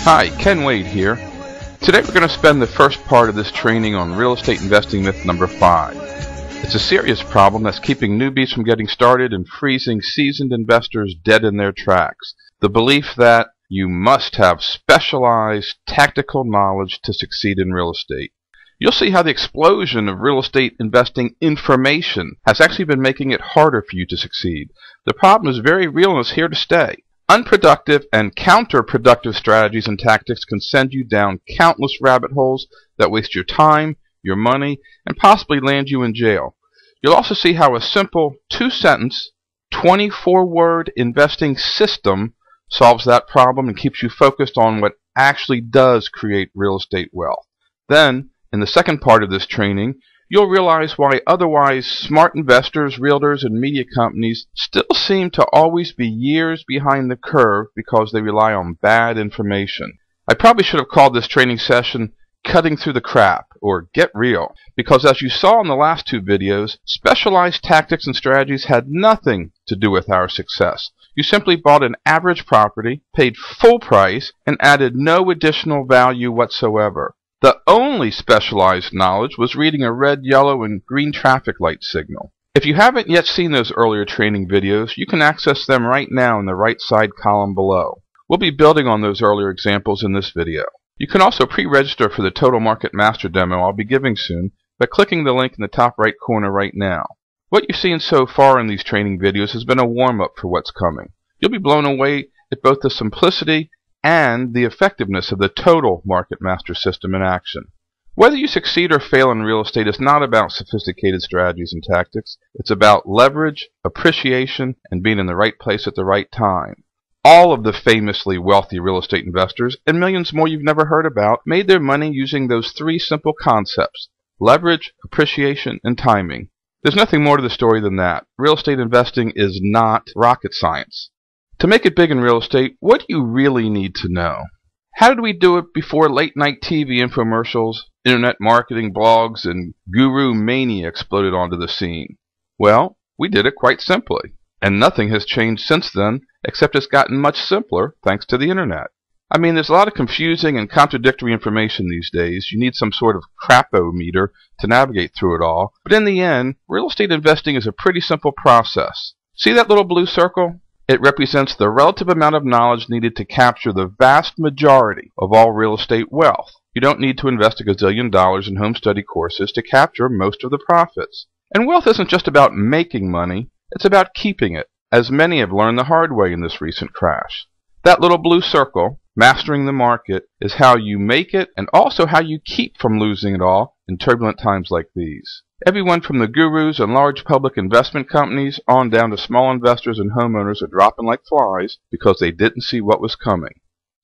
Hi, Ken Wade here. Today we're going to spend the first part of this training on real estate investing myth number 5. It's a serious problem that's keeping newbies from getting started and freezing seasoned investors dead in their tracks. The belief that you must have specialized tactical knowledge to succeed in real estate. You'll see how the explosion of real estate investing information has actually been making it harder for you to succeed. The problem is very real and is here to stay. Unproductive and counterproductive strategies and tactics can send you down countless rabbit holes that waste your time, your money, and possibly land you in jail. You'll also see how a simple 2-sentence, 24-word investing system solves that problem and keeps you focused on what actually does create real estate wealth. Then, in the second part of this training, you'll realize why otherwise smart investors, realtors, and media companies still seem to always be years behind the curve because they rely on bad information. I probably should have called this training session Cutting Through the Crap, or Get Real, because as you saw in the last 2 videos, specialized tactics and strategies had nothing to do with our success. You simply bought an average property, paid full price, and added no additional value whatsoever. The only specialized knowledge was reading a red, yellow, and green traffic light signal. If you haven't yet seen those earlier training videos, you can access them right now in the right side column below. We'll be building on those earlier examples in this video. You can also pre-register for the Total Market Master demo I'll be giving soon by clicking the link in the top right corner right now. What you've seen so far in these training videos has been a warm-up for what's coming. You'll be blown away at both the simplicity and the effectiveness of the Total Market Master system in action. Whether you succeed or fail in real estate is not about sophisticated strategies and tactics. It's about leverage, appreciation, and being in the right place at the right time. All of the famously wealthy real estate investors, and millions more you've never heard about, made their money using those 3 simple concepts: leverage, appreciation, and timing. There's nothing more to the story than that. Real estate investing is not rocket science. To make it big in real estate, what do you really need to know? How did we do it before late-night TV infomercials, internet marketing blogs, and guru mania exploded onto the scene? Well, we did it quite simply. And nothing has changed since then, except it's gotten much simpler thanks to the internet. I mean, there's a lot of confusing and contradictory information these days. You need some sort of crapometer to navigate through it all. But in the end, real estate investing is a pretty simple process. See that little blue circle? It represents the relative amount of knowledge needed to capture the vast majority of all real estate wealth. You don't need to invest $1 gazillion in home study courses to capture most of the profits. And wealth isn't just about making money, it's about keeping it, as many have learned the hard way in this recent crash. That little blue circle, mastering the market, is how you make it and also how you keep from losing it all in turbulent times like these. Everyone from the gurus and large public investment companies on down to small investors and homeowners are dropping like flies because they didn't see what was coming.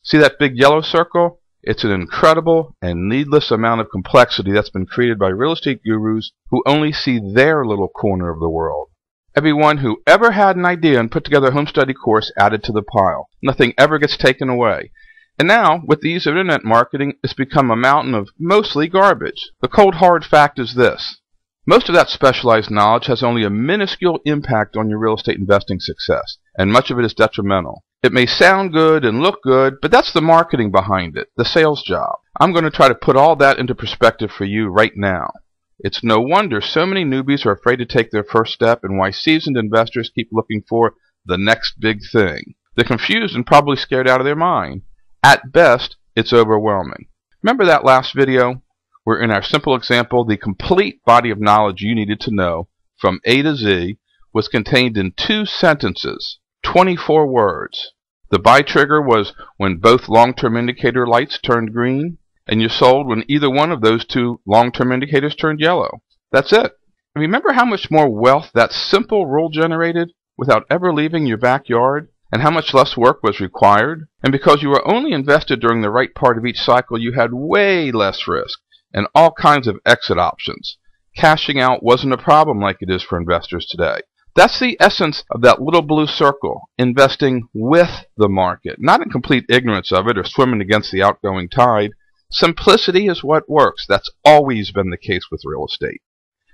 See that big yellow circle? It's an incredible and needless amount of complexity that's been created by real estate gurus who only see their little corner of the world. Everyone who ever had an idea and put together a home study course added to the pile. Nothing ever gets taken away. And now, with the ease of internet marketing, it's become a mountain of mostly garbage. The cold hard fact is this. Most of that specialized knowledge has only a minuscule impact on your real estate investing success, and much of it is detrimental. It may sound good and look good, but that's the marketing behind it, the sales job. I'm going to try to put all that into perspective for you right now. It's no wonder so many newbies are afraid to take their first step and why seasoned investors keep looking for the next big thing. They're confused and probably scared out of their mind. At best, it's overwhelming. Remember that last video? Where in our simple example, the complete body of knowledge you needed to know, from A to Z, was contained in 2 sentences, 24 words. The buy trigger was when both long-term indicator lights turned green, and you sold when either one of those 2 long-term indicators turned yellow. That's it. And remember how much more wealth that simple rule generated without ever leaving your backyard? And how much less work was required? And because you were only invested during the right part of each cycle, you had way less risk and all kinds of exit options. Cashing out wasn't a problem like it is for investors today. That's the essence of that little blue circle, investing with the market, not in complete ignorance of it or swimming against the outgoing tide. Simplicity is what works. That's always been the case with real estate.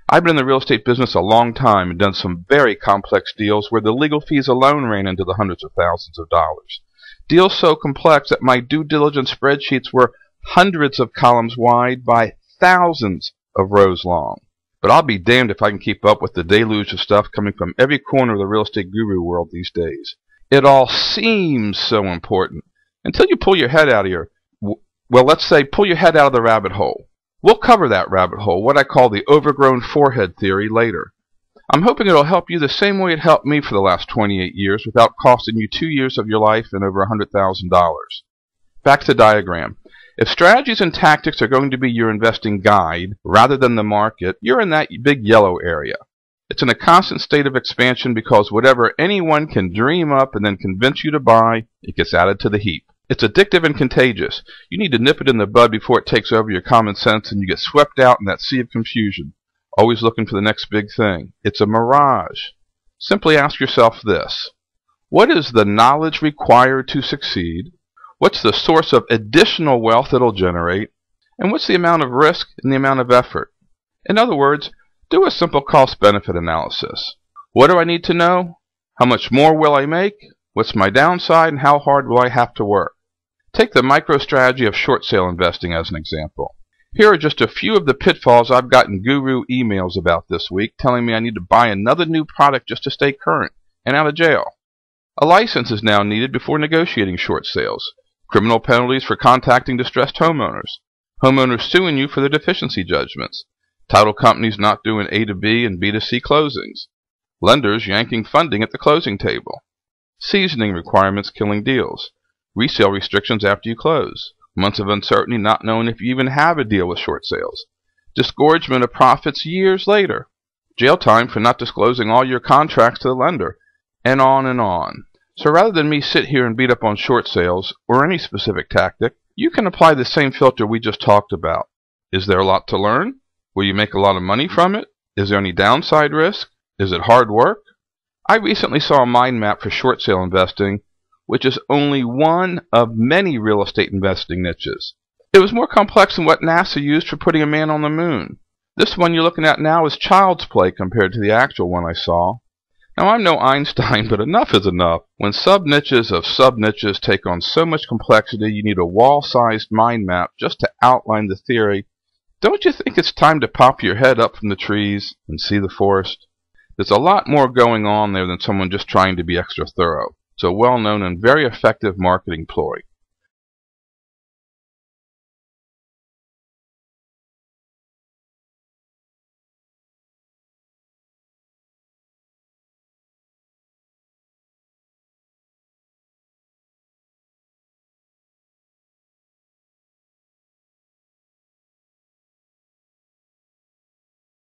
I've been in the real estate business a long time and done some very complex deals where the legal fees alone ran into the hundreds of thousands of dollars. Deals so complex that my due diligence spreadsheets were hundreds of columns wide by thousands of rows long. But I'll be damned if I can keep up with the deluge of stuff coming from every corner of the real estate guru world these days. It all seems so important until you pull your head out of pull your head out of the rabbit hole. We'll cover that rabbit hole, what I call the overgrown forehead theory, later. I'm hoping it'll help you the same way it helped me for the last 28 years without costing you 2 years of your life and over $100,000. Back to the diagram. If strategies and tactics are going to be your investing guide rather than the market, you're in that big yellow area. It's in a constant state of expansion because whatever anyone can dream up and then convince you to buy, it gets added to the heap. It's addictive and contagious. You need to nip it in the bud before it takes over your common sense and you get swept out in that sea of confusion, always looking for the next big thing. It's a mirage. Simply ask yourself this: what is the knowledge required to succeed? What's the source of additional wealth it'll generate? And what's the amount of risk and the amount of effort? In other words, do a simple cost-benefit analysis. What do I need to know? How much more will I make? What's my downside, and how hard will I have to work? Take the micro-strategy of short sale investing as an example. Here are just a few of the pitfalls I've gotten guru emails about this week telling me I need to buy another new product just to stay current and out of jail. A license is now needed before negotiating short sales. Criminal penalties for contacting distressed homeowners. Homeowners suing you for their deficiency judgments. Title companies not doing A to B and B to C closings. Lenders yanking funding at the closing table. Seasoning requirements killing deals. Resale restrictions after you close. Months of uncertainty not knowing if you even have a deal with short sales. Disgorgement of profits years later. Jail time for not disclosing all your contracts to the lender. And on and on. So rather than me sit here and beat up on short sales or any specific tactic, you can apply the same filter we just talked about. Is there a lot to learn? Will you make a lot of money from it? Is there any downside risk? Is it hard work? I recently saw a mind map for short sale investing, which is only one of many real estate investing niches. It was more complex than what NASA used for putting a man on the moon. This one you're looking at now is child's play compared to the actual one I saw. Now, I'm no Einstein, but enough is enough. When sub-niches of sub-niches take on so much complexity, you need a wall-sized mind map just to outline the theory. Don't you think it's time to pop your head up from the trees and see the forest? There's a lot more going on there than someone just trying to be extra thorough. It's a well-known and very effective marketing ploy.